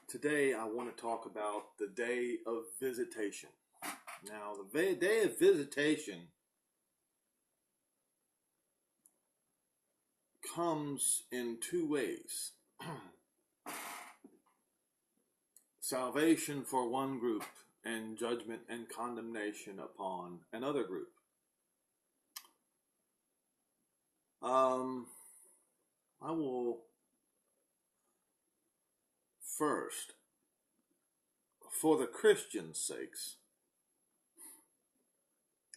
Today I want to talk about the day of visitation. Now, the day of visitation comes in two ways. Salvation for one group and judgment and condemnation upon another group. I will first, for the Christians' sakes,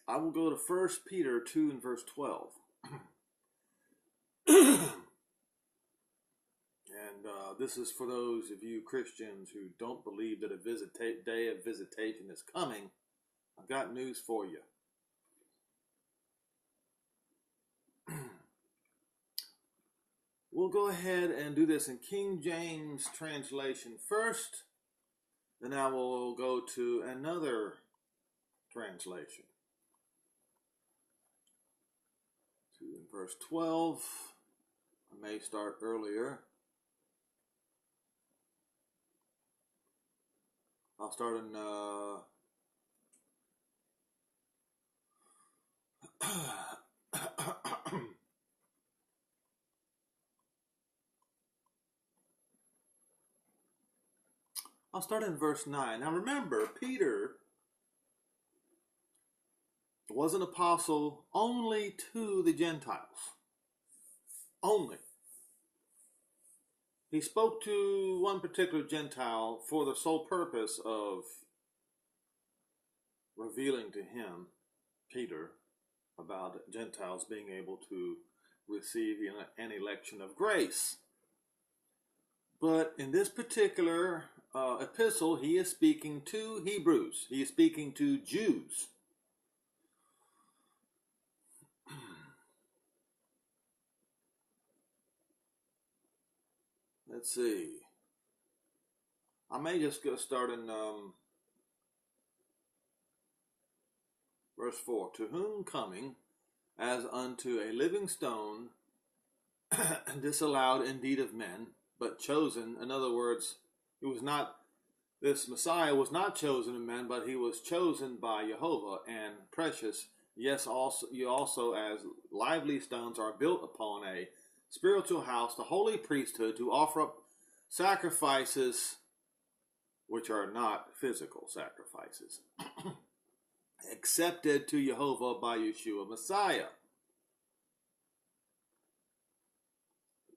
I will go to 1 Peter 2 and verse 12. And this is for those of you Christians who don't believe that a day of visitation is coming. I've got news for you. We'll go ahead and do this in King James translation first. Then I will go to another translation. To verse 12. I may start earlier. I'll start in I'll start in verse 9. Now remember, Peter was an apostle only to the Gentiles. Only. He spoke to one particular Gentile for the sole purpose of revealing to him, Peter, about Gentiles being able to receive an election of grace. But in this particular epistle, he is speaking to Hebrews. He is speaking to Jews. Let's see. I may just go start in verse 4. To whom coming as unto a living stone, disallowed indeed of men, but chosen. In other words, this Messiah was not chosen of men, but he was chosen by Jehovah and precious. Yes, you also as lively stones are built upon a spiritual house, the holy priesthood, to offer up sacrifices which are not physical sacrifices, accepted to Jehovah by Yeshua Messiah.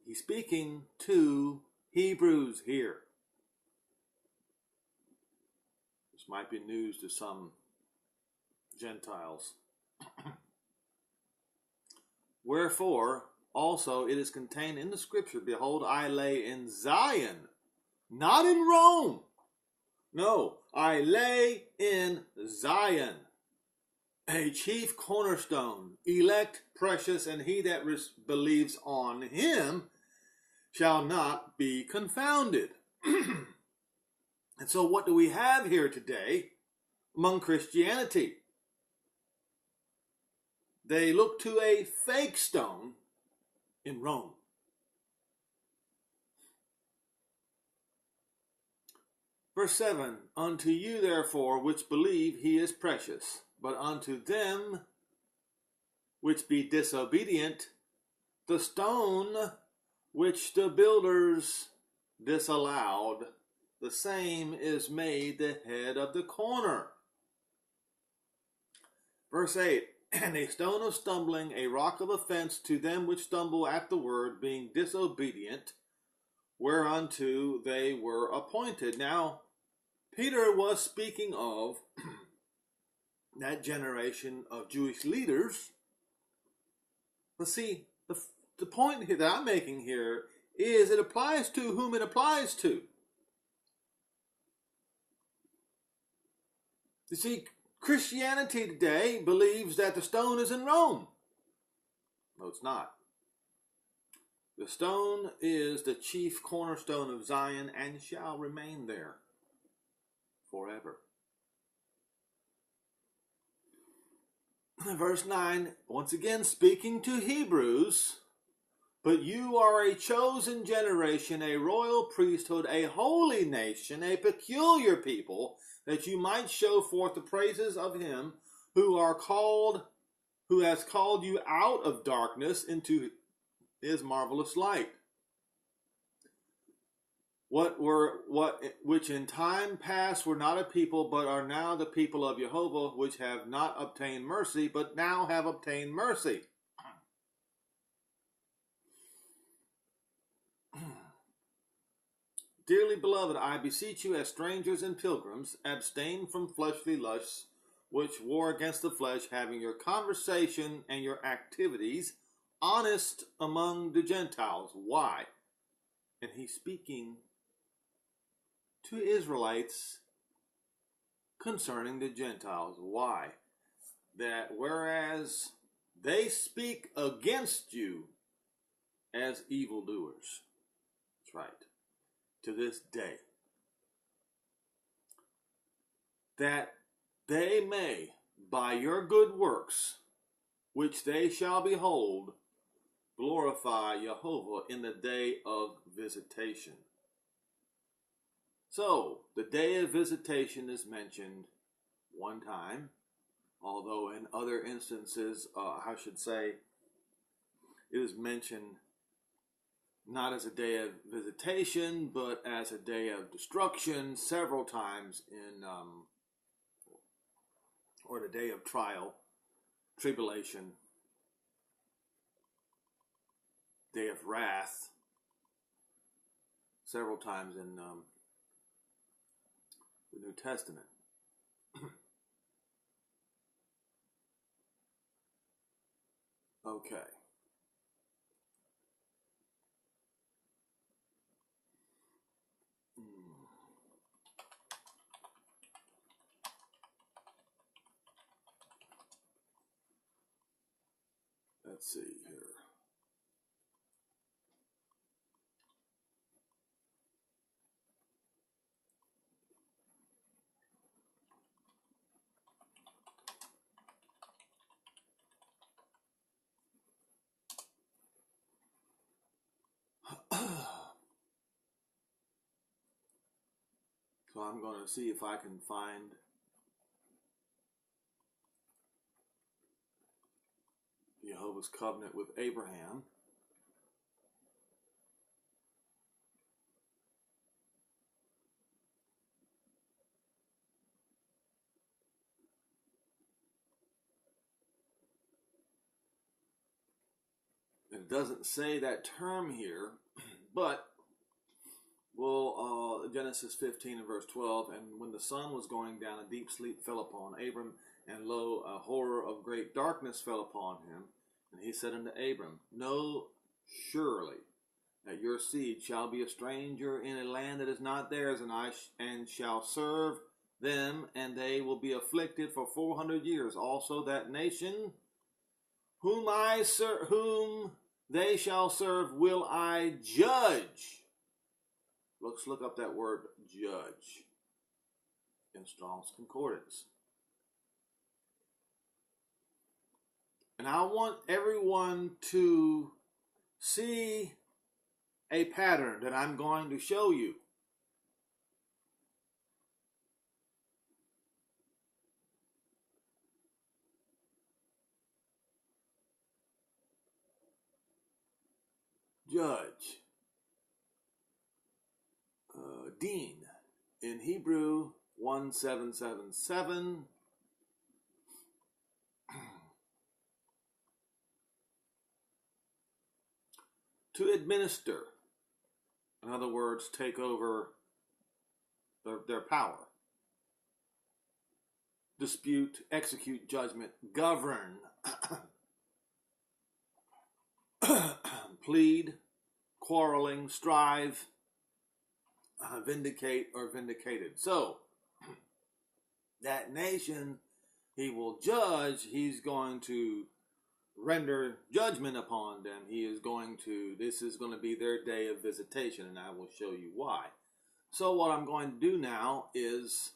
He's speaking to Hebrews here. This might be news to some Gentiles. Wherefore, also it is contained in the scripture, behold, I lay in Zion, not in Rome. No, I lay in Zion, a chief cornerstone, elect, precious, and he that believes on him shall not be confounded. And so what do we have here today among Christianity? They look to a fake stone in Rome. Verse 7, unto you therefore which believe he is precious, but unto them which be disobedient, the stone which the builders disallowed, the same is made the head of the corner. Verse 8, and a stone of stumbling, a rock of offense to them which stumble at the word, being disobedient, whereunto they were appointed. Now, Peter was speaking of that generation of Jewish leaders. But see, the point that I'm making here is it applies to whom it applies to. You see, Christianity today believes that the stone is in Rome. No, it's not. The stone is the chief cornerstone of Zion and shall remain there forever. Verse 9, once again speaking to Hebrews, But you are a chosen generation, a royal priesthood, a holy nation, a peculiar people, that you might show forth the praises of him who has called you out of darkness into his marvelous light. Which in time past were not a people, but are now the people of Jehovah, which have not obtained mercy, but now have obtained mercy. Dearly beloved, I beseech you as strangers and pilgrims, abstain from fleshly lusts, which war against the flesh, having your conversation and your activities honest among the Gentiles. Why? And he's speaking to Israelites concerning the Gentiles. Why? That whereas they speak against you as evildoers. That's right. To this day. That they may, by your good works, which they shall behold, glorify Jehovah in the day of visitation. So, the day of visitation is mentioned one time, although in other instances, it is mentioned not as a day of visitation, but as a day of destruction several times or the day of trial, tribulation, day of wrath, several times in the New Testament. Okay. Let's see here. So I'm going to see if I can find Jehovah's covenant with Abraham. It doesn't say that term here, but Genesis 15 and verse 12, and when the sun was going down, a deep sleep fell upon Abram, and lo, a horror of great darkness fell upon him. And he said unto Abram, know surely that your seed shall be a stranger in a land that is not theirs, and shall serve them, and they will be afflicted for 400 years. Also that nation whom they shall serve will I judge. Let's look up that word judge in Strong's Concordance. And I want everyone to see a pattern that I'm going to show you. Judge. Dean. In Hebrew 1777. To administer. In other words, take over their power. Dispute, execute judgment, govern, plead, quarreling, strive, vindicate, or vindicated. So, that nation he will judge, he's going to render judgment upon them. This is going to be their day of visitation, and I will show you why. So what I'm going to do now is,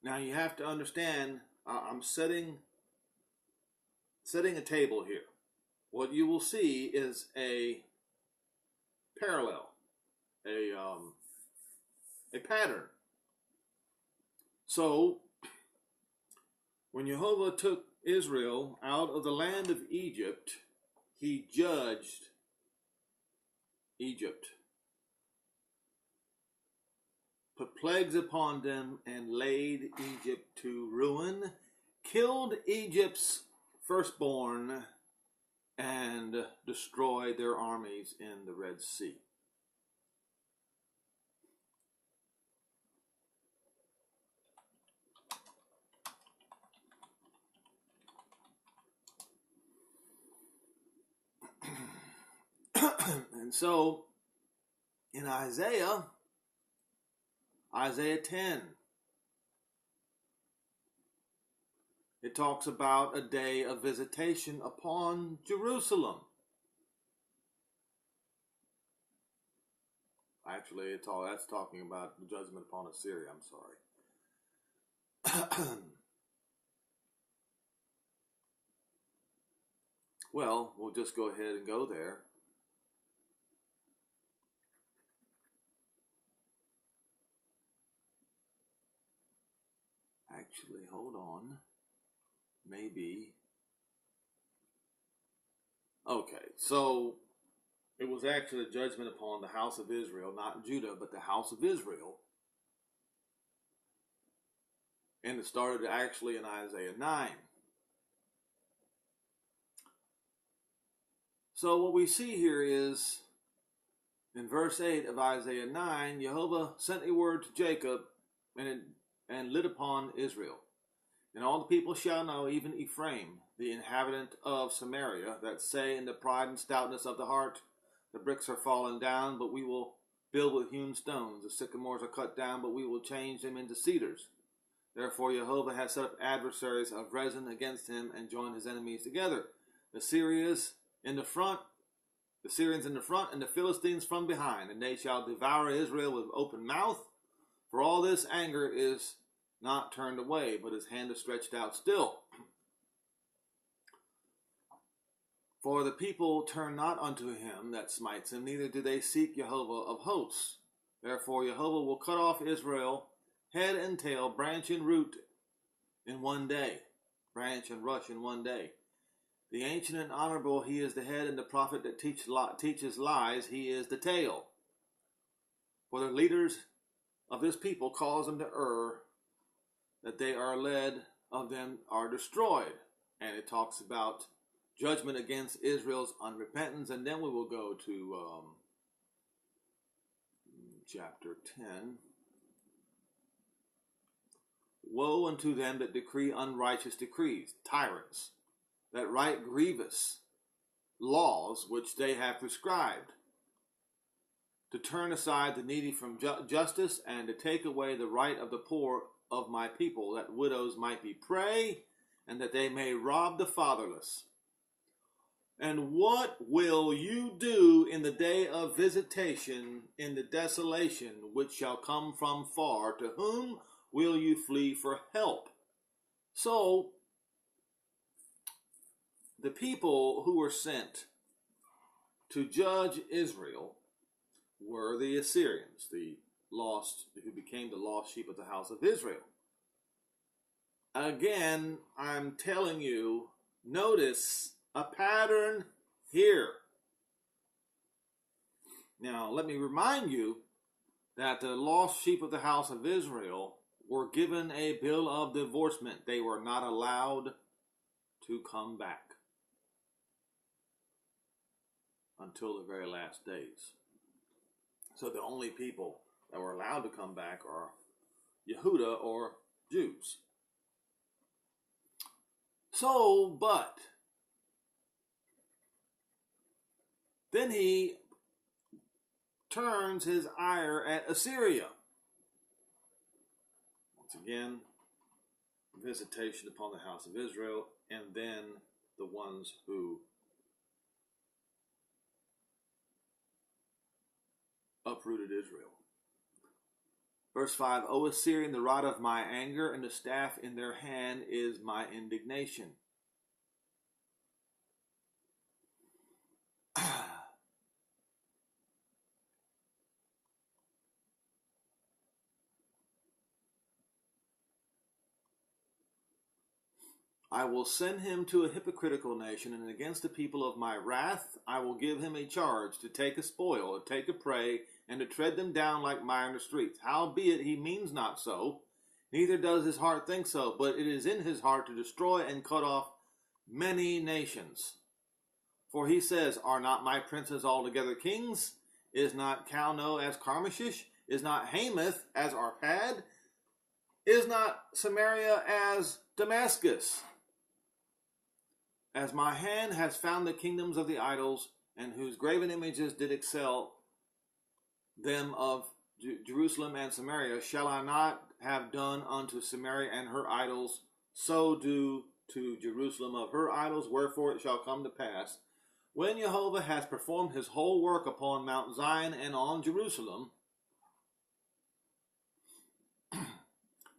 now you have to understand, I'm setting a table here. what you will see is a parallel, a pattern. So, when Jehovah took Israel out of the land of Egypt, he judged Egypt, put plagues upon them, and laid Egypt to ruin, killed Egypt's firstborn, and destroyed their armies in the Red Sea. And so, in Isaiah 10, it talks about a day of visitation upon Jerusalem. Actually, that's talking about the judgment upon Assyria. I'm sorry. Well, we'll just go ahead and go there. Actually, hold on. Maybe. Okay, so it was actually a judgment upon the house of Israel, not Judah, but the house of Israel. And it started actually in Isaiah 9. So what we see here is, in verse 8 of Isaiah 9, Jehovah sent a word to Jacob and lit upon Israel. And all the people shall know, even Ephraim, the inhabitant of Samaria, that say in the pride and stoutness of the heart, the bricks are fallen down, but we will build with hewn stones. The sycamores are cut down, but we will change them into cedars. Therefore Jehovah has set up adversaries of resin against him and joined his enemies together. The Syrians in the front, and the Philistines from behind, and they shall devour Israel with open mouth. For all this anger is not turned away, but his hand is stretched out still. For the people turn not unto him that smites him, neither do they seek Jehovah of hosts. Therefore Jehovah will cut off Israel, head and tail, branch and root in one day, branch and rush in one day. The ancient and honorable, he is the head, and the prophet that teaches lies, he is the tail. For the leaders of this people cause them to err, that they are led of them are destroyed. And it talks about judgment against Israel's unrepentance. And then we will go to chapter 10. Woe unto them that decree unrighteous decrees, tyrants, that write grievous laws which they have prescribed, to turn aside the needy from justice, and to take away the right of the poor of my people, that widows might be prey, and that they may rob the fatherless. And what will you do in the day of visitation, in the desolation which shall come from far? To whom will you flee for help? So, the people who were sent to judge Israel were the Assyrians, who became the lost sheep of the house of Israel. Again, I'm telling you, notice a pattern here. Now, let me remind you that the lost sheep of the house of Israel were given a bill of divorcement. They were not allowed to come back until the very last days. So the only people that were allowed to come back are Yehuda or Jews. So, but then he turns his ire at Assyria. Once again, visitation upon the house of Israel, and then the ones who uprooted Israel. Verse 5, O Assyrian, the rod of my anger, and the staff in their hand is my indignation. I will send him to a hypocritical nation, and against the people of my wrath I will give him a charge to take a spoil, to take a prey, and to tread them down like mire in the streets. Howbeit he means not so, neither does his heart think so, but it is in his heart to destroy and cut off many nations. For he says, Are not my princes altogether kings? Is not Calno as Carmishish? Is not Hamath as Arpad? Is not Samaria as Damascus? As my hand has found the kingdoms of the idols, and whose graven images did excel them of Jerusalem and Samaria, shall I not have done unto Samaria and her idols, so do to Jerusalem of her idols? Wherefore it shall come to pass, when Jehovah has performed his whole work upon Mount Zion and on Jerusalem,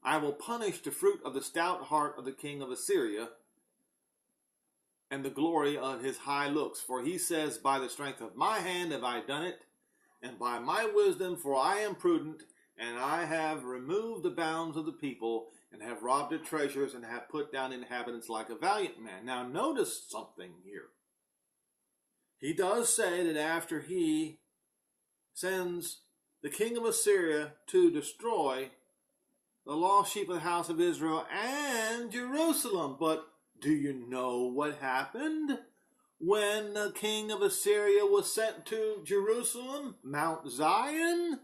I will punish the fruit of the stout heart of the king of Assyria, and the glory of his high looks. For he says, By the strength of my hand have I done it, and by my wisdom, for I am prudent, and I have removed the bounds of the people, and have robbed their treasures, and have put down inhabitants like a valiant man. Now notice something here. He does say that after he sends the king of Assyria to destroy the lost sheep of the house of Israel and Jerusalem, but do you know what happened when the king of Assyria was sent to Jerusalem, Mount Zion?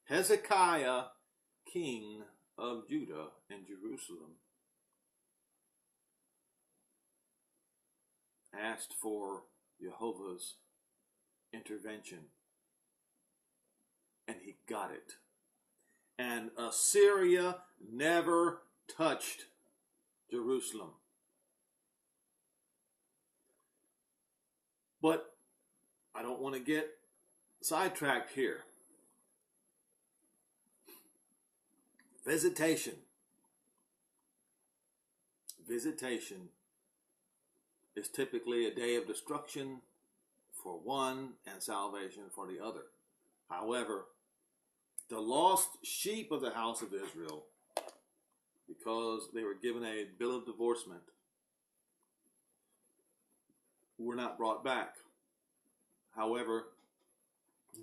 Hezekiah, king of Judah and Jerusalem, asked for Jehovah's intervention, and he got it. And Assyria never touched Jerusalem. But I don't want to get sidetracked here. Visitation. Visitation is typically a day of destruction for one and salvation for the other. However, the lost sheep of the house of Israel, because they were given a bill of divorcement, were not brought back. However,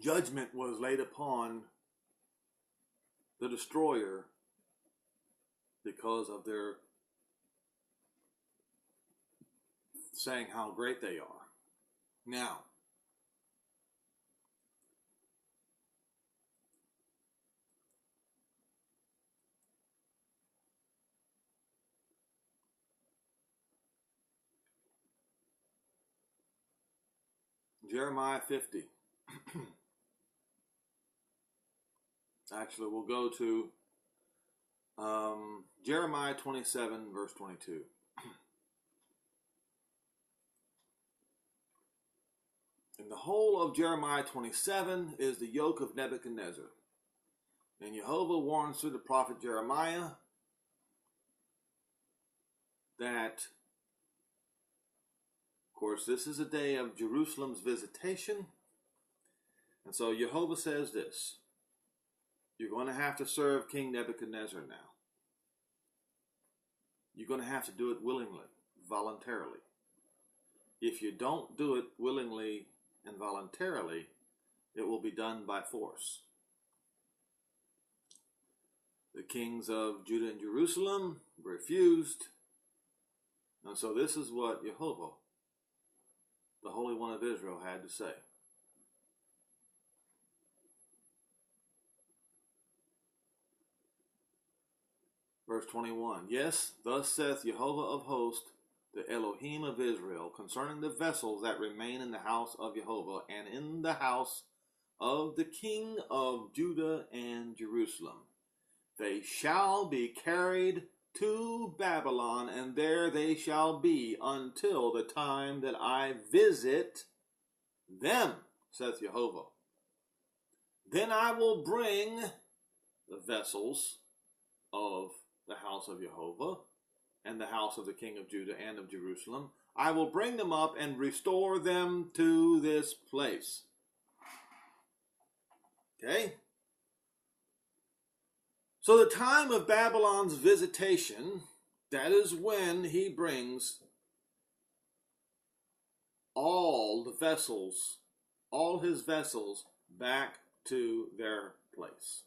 judgment was laid upon the destroyer because of their saying how great they are. Now, Jeremiah 50. Actually, we'll go to Jeremiah 27, verse 22. And the whole of Jeremiah 27 is the yoke of Nebuchadnezzar. And Jehovah warns through the prophet Jeremiah that, of course, this is a day of Jerusalem's visitation. And so Jehovah says this: you're going to have to serve King Nebuchadnezzar now. You're going to have to do it willingly, voluntarily. If you don't do it willingly and voluntarily, it will be done by force. The kings of Judah and Jerusalem refused. And so this is what Jehovah, the Holy One of Israel, had to say. Verse 21, Yes, thus saith Jehovah of hosts, the Elohim of Israel, concerning the vessels that remain in the house of Jehovah, and in the house of the king of Judah and Jerusalem. They shall be carried to Babylon, and there they shall be until the time that I visit them, saith Jehovah. Then I will bring the vessels of the house of Jehovah and the house of the king of Judah and of Jerusalem. I will bring them up and restore them to this place. Okay? So the time of Babylon's visitation that is when he brings all the vessels, all his vessels, back to their place.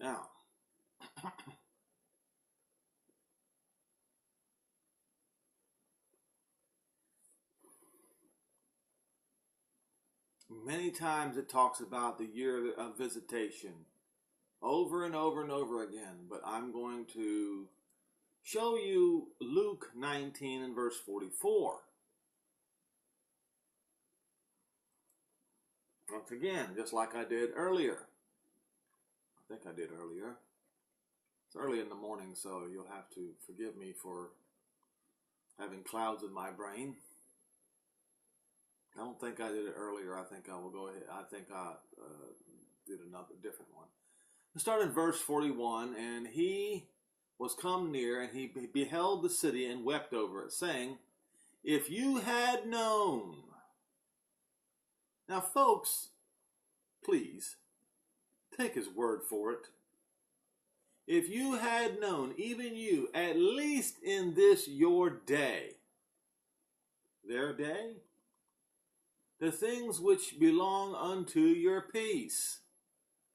Now, many times it talks about the year of visitation over and over and over again, but I'm going to show you Luke 19 and verse 44. Once again, just like I did earlier. I think I did earlier. It's early in the morning, so you'll have to forgive me for having clouds in my brain. I don't think I did it earlier. I think I will go ahead. I think I did another different one. Let's start in verse 41. And he was come near, and he beheld the city and wept over it, saying, if you had known. Now, folks, please, take his word for it. If you had known, even you, at least in this your day, their day, the things which belong unto your peace,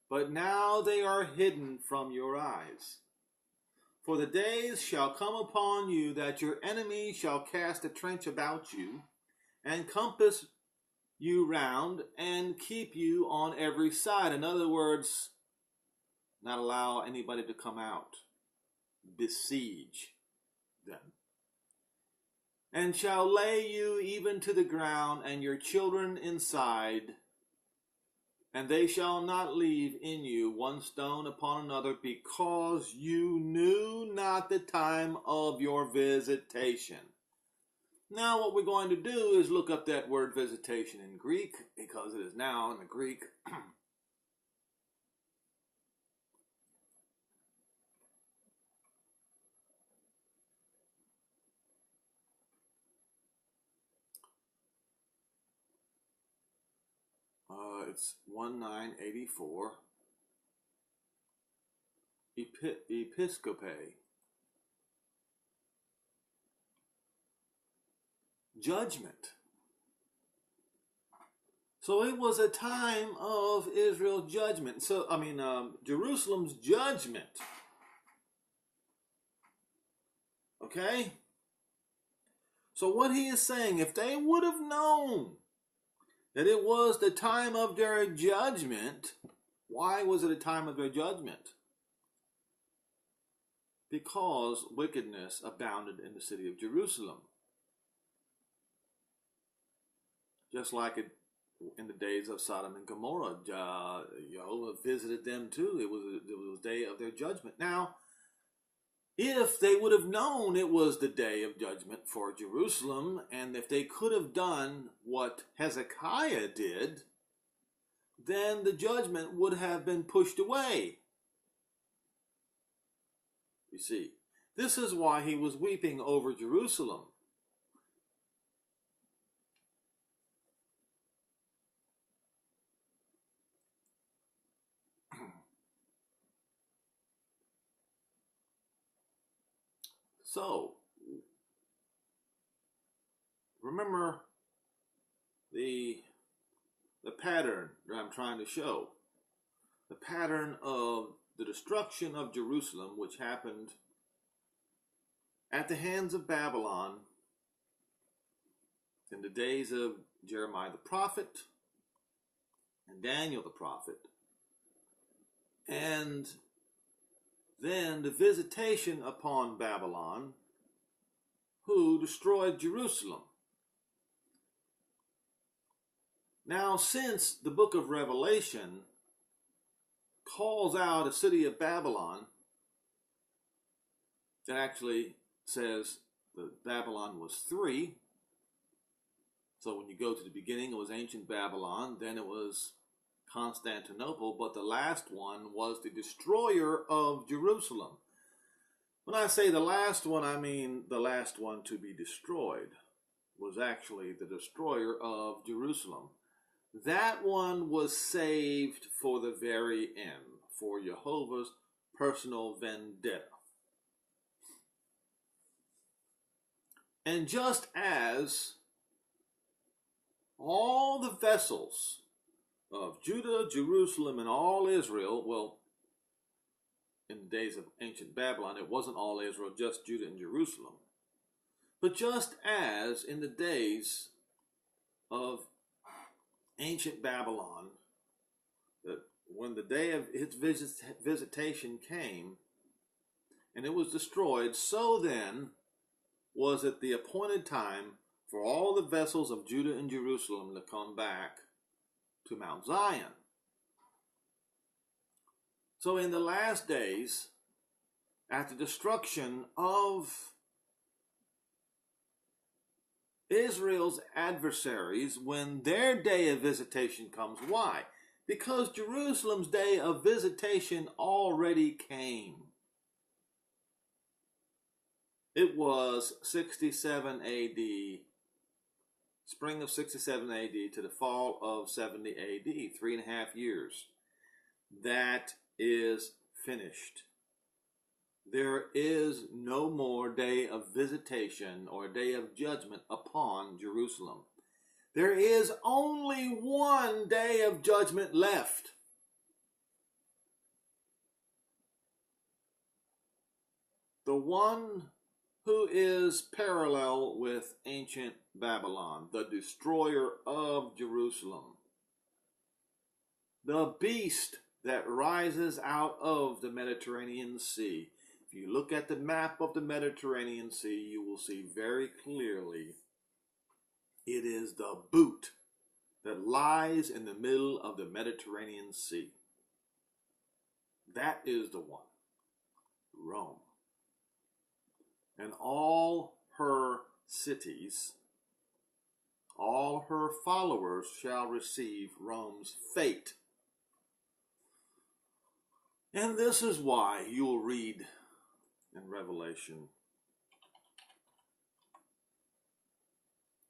but now they are hidden from your eyes. For the days shall come upon you that your enemies shall cast a trench about you, and compass you round, and keep you on every side. In other words, not allow anybody to come out. Besiege them. And shall lay you even to the ground, and your children inside, and they shall not leave in you one stone upon another, because you knew not the time of your visitation. Now what we're going to do is look up that word visitation in Greek, because it is now in the Greek. It's 1984. Episcope. Judgment. So it was a time of Israel's judgment. Jerusalem's judgment. Okay? So what he is saying, if they would have known that it was the time of their judgment, why was it a time of their judgment? Because wickedness abounded in the city of Jerusalem. Just like it in the days of Sodom and Gomorrah, visited them too. It was the day of their judgment. Now, if they would have known it was the day of judgment for Jerusalem, and if they could have done what Hezekiah did, then the judgment would have been pushed away. You see, this is why he was weeping over Jerusalem. So, remember the pattern that I'm trying to show. The pattern of the destruction of Jerusalem, which happened at the hands of Babylon in the days of Jeremiah the prophet and Daniel the prophet. And then the visitation upon Babylon, who destroyed Jerusalem. Now, since the book of Revelation calls out a city of Babylon, it actually says that Babylon was 3. So when you go to the beginning, it was ancient Babylon, then it was Constantinople, but the last one was the destroyer of Jerusalem. When I say the last one, I mean the last one to be destroyed was actually the destroyer of Jerusalem. That one was saved for the very end, for Jehovah's personal vendetta. And just as all the vessels of Judah, Jerusalem, and all Israel, well, in the days of ancient Babylon, it wasn't all Israel, just Judah and Jerusalem. But just as in the days of ancient Babylon, that when the day of its visitation came and it was destroyed, so then was it the appointed time for all the vessels of Judah and Jerusalem to come back to Mount Zion. So in the last days, at the destruction of Israel's adversaries, when their day of visitation comes, why? Because Jerusalem's day of visitation already came. It was 67 AD, spring of 67 AD to the fall of 70 AD, 3.5 years. That is finished. There is no more day of visitation or day of judgment upon Jerusalem. There is only one day of judgment left. The one who is parallel with ancient Babylon, the destroyer of Jerusalem. The beast that rises out of the Mediterranean Sea. If you look at the map of the Mediterranean Sea, you will see very clearly it is the boot that lies in the middle of the Mediterranean Sea. That is the one, Rome. And all her cities, all her followers shall receive Rome's fate. And this is why you will read in Revelation,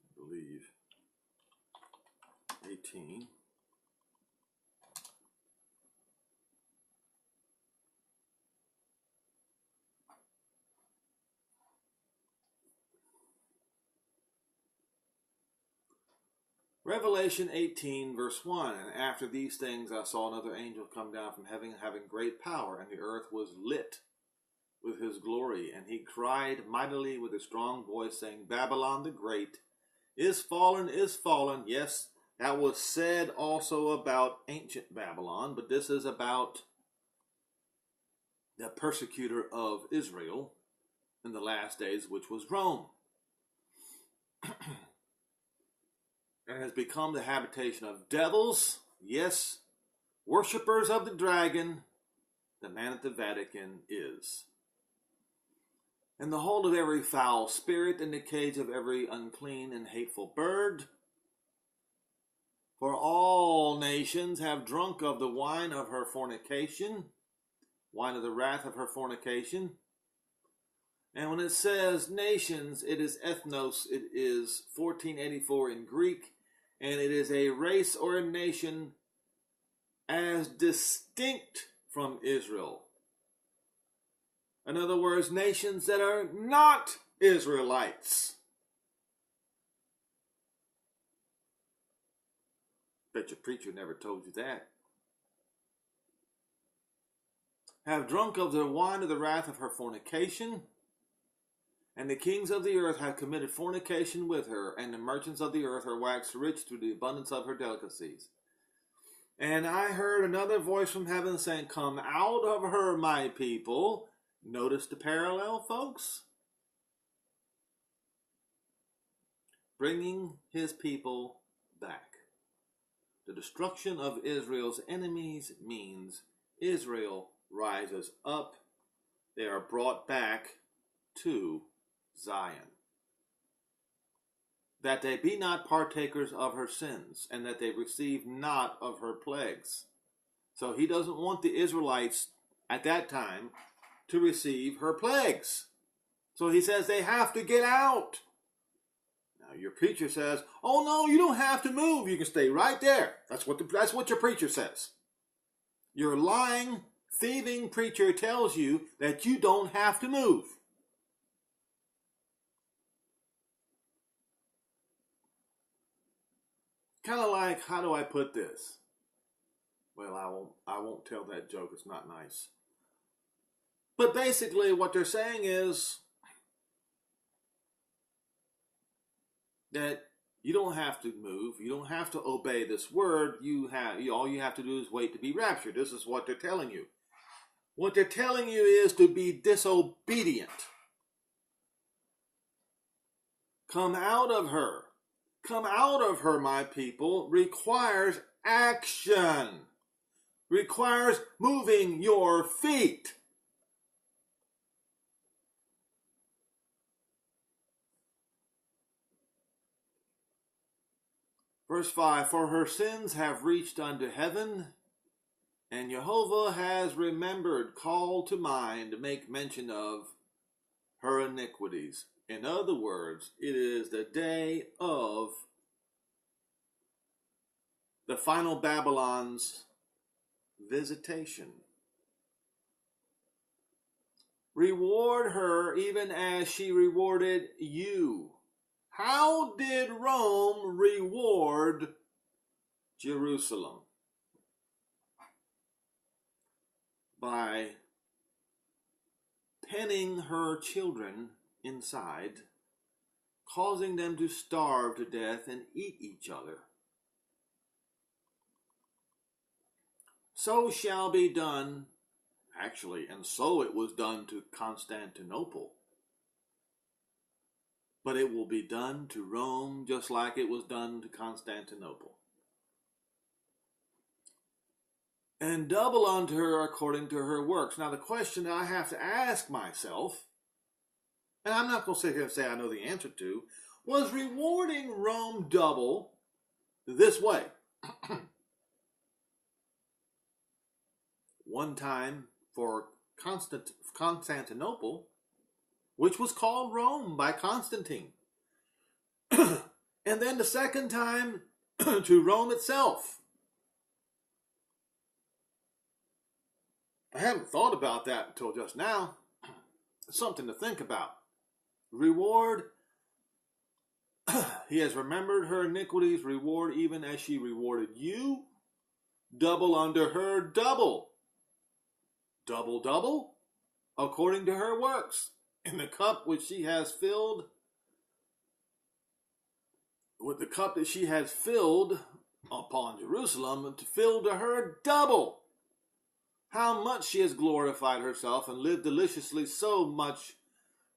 I believe, 18. Revelation 18, verse 1, and after these things I saw another angel come down from heaven, having great power, and the earth was lit with his glory. And he cried mightily with a strong voice, saying, Babylon the Great is fallen, is fallen. Yes, that was said also about ancient Babylon, but this is about the persecutor of Israel in the last days, which was Rome. And has become the habitation of devils, yes, worshippers of the dragon, the man at the Vatican is. And the hold of every foul spirit, and the cage of every unclean and hateful bird. For all nations have drunk of the wine of her fornication, wine of the wrath of her fornication. And when it says nations, it is ethnos, it is 1484 in Greek, and it is a race or a nation as distinct from Israel. In other words, nations that are not Israelites. Bet your preacher never told you that. Have drunk of the wine of the wrath of her fornication. And the kings of the earth have committed fornication with her, and the merchants of the earth are waxed rich through the abundance of her delicacies. And I heard another voice from heaven saying, Come out of her, my people. Notice the parallel, folks? Bringing his people back. The destruction of Israel's enemies means Israel rises up. They are brought back to Zion. that they be not partakers of her sins, and that they receive not of her plagues. So he doesn't want the Israelites at that time to receive her plagues. So he says they have to get out. Now your preacher says, oh no, you don't have to move. You can stay right there. That's what your preacher says. Your lying, thieving preacher tells you that you don't have to move. Kind of like, how do I put this? Well, I won't tell that joke. It's not nice. But basically what they're saying is that you don't have to move. You don't have to obey this word. All you have to do is wait to be raptured. This is what they're telling you. What they're telling you is to be disobedient. Come out of her. Come out of her, my people, requires action. Requires moving your feet. Verse 5, for her sins have reached unto heaven, and Jehovah has remembered, called to mind, to make mention of her iniquities. In other words, it is the day of the final Babylon's visitation. Reward her even as she rewarded you. How did Rome reward Jerusalem? By penning her children inside, causing them to starve to death and eat each other. So shall be done, actually, and so it was done to Constantinople. But it will be done to Rome just like it was done to Constantinople. And double unto her according to her works. Now the question that I have to ask myself, and I'm not going to sit here and say I know the answer to, was rewarding Rome double this way. One time for Constantinople, which was called Rome by Constantine. And then the second time to Rome itself. I haven't thought about that until just now. It's something to think about. Reward. He has remembered her iniquities. Reward even as she rewarded you. Double unto her double. Double, double, according to her works. In the cup which she has filled, with the cup that she has filled upon Jerusalem, to fill to her double. How much she has glorified herself and lived deliciously, so much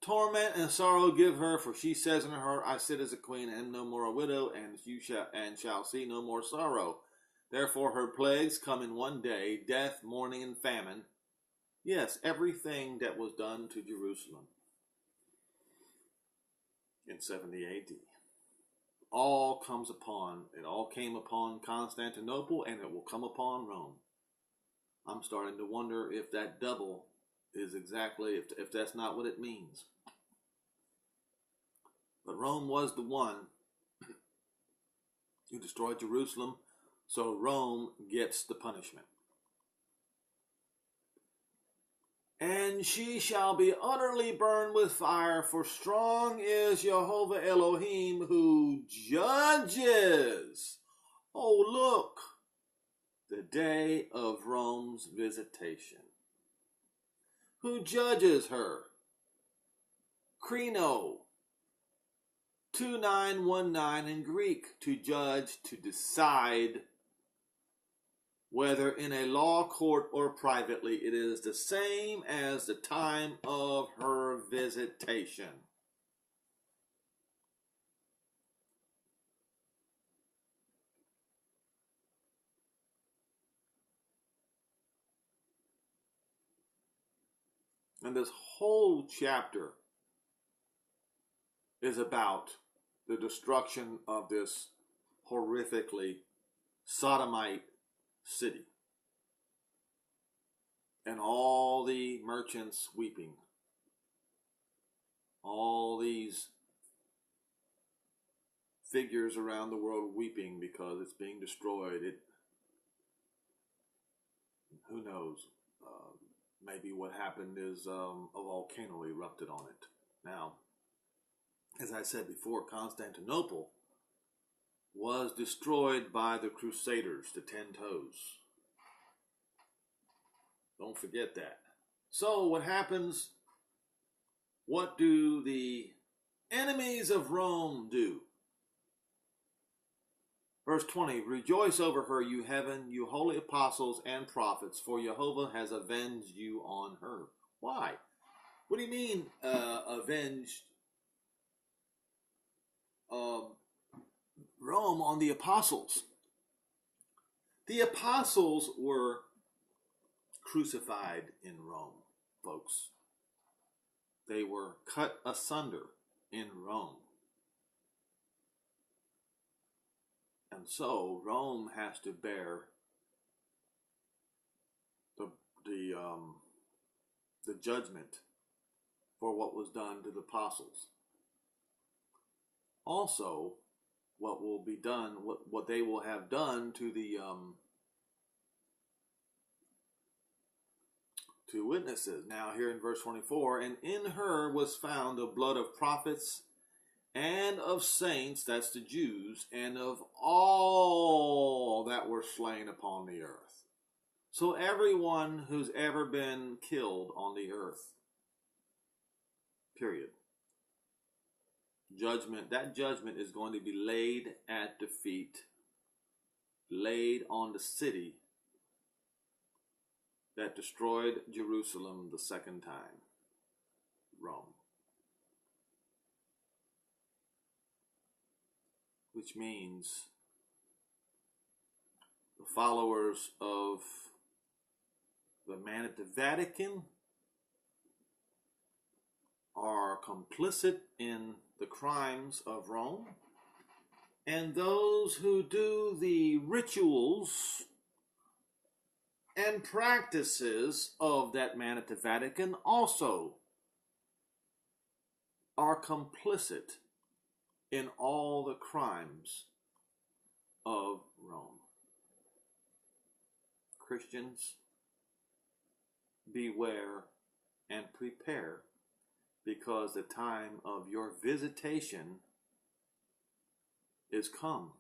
torment and sorrow give her, for she says in her heart, I sit as a queen and am no more a widow, and shall see no more sorrow. Therefore her plagues come in one day, death, mourning, and famine. Yes, everything that was done to Jerusalem in 70 AD. It all came upon Constantinople, and it will come upon Rome. I'm starting to wonder if that double is exactly, if that's not what it means. But Rome was the one who destroyed Jerusalem, so Rome gets the punishment. And she shall be utterly burned with fire, for strong is Jehovah Elohim who judges. Oh, look, the day of Rome's visitation. Who judges her? Krino, 2919 in Greek, to judge, to decide, whether in a law court or privately. It is the same as the time of her visitation. And this whole chapter is about the destruction of this horrifically sodomite city, and all the merchants weeping, all these figures around the world weeping because it's being destroyed. Who knows? Maybe what happened is a volcano erupted on it. Now, as I said before, Constantinople was destroyed by the Crusaders, the 10 Toes. Don't forget that. So what happens? What do the enemies of Rome do? Verse 20, rejoice over her, you heaven, you holy apostles and prophets, for Jehovah has avenged you on her. Why? What do you mean, avenged Rome on the apostles? The apostles were crucified in Rome, folks. They were cut asunder in Rome. And so Rome has to bear the judgment for what was done to the apostles. Also, what will be done, what they will have done to the to witnesses. Now here in verse 24, and in her was found the blood of prophets and of saints, that's the Jews, and of all that were slain upon the earth. So everyone who's ever been killed on the earth, period. Judgment, that judgment is going to be laid at the feet, laid on the city that destroyed Jerusalem the second time, Rome. Which means the followers of the man at the Vatican are complicit in the crimes of Rome, and those who do the rituals and practices of that man at the Vatican also are complicit in all the crimes of Rome. Christians, beware and prepare, because the time of your visitation is come.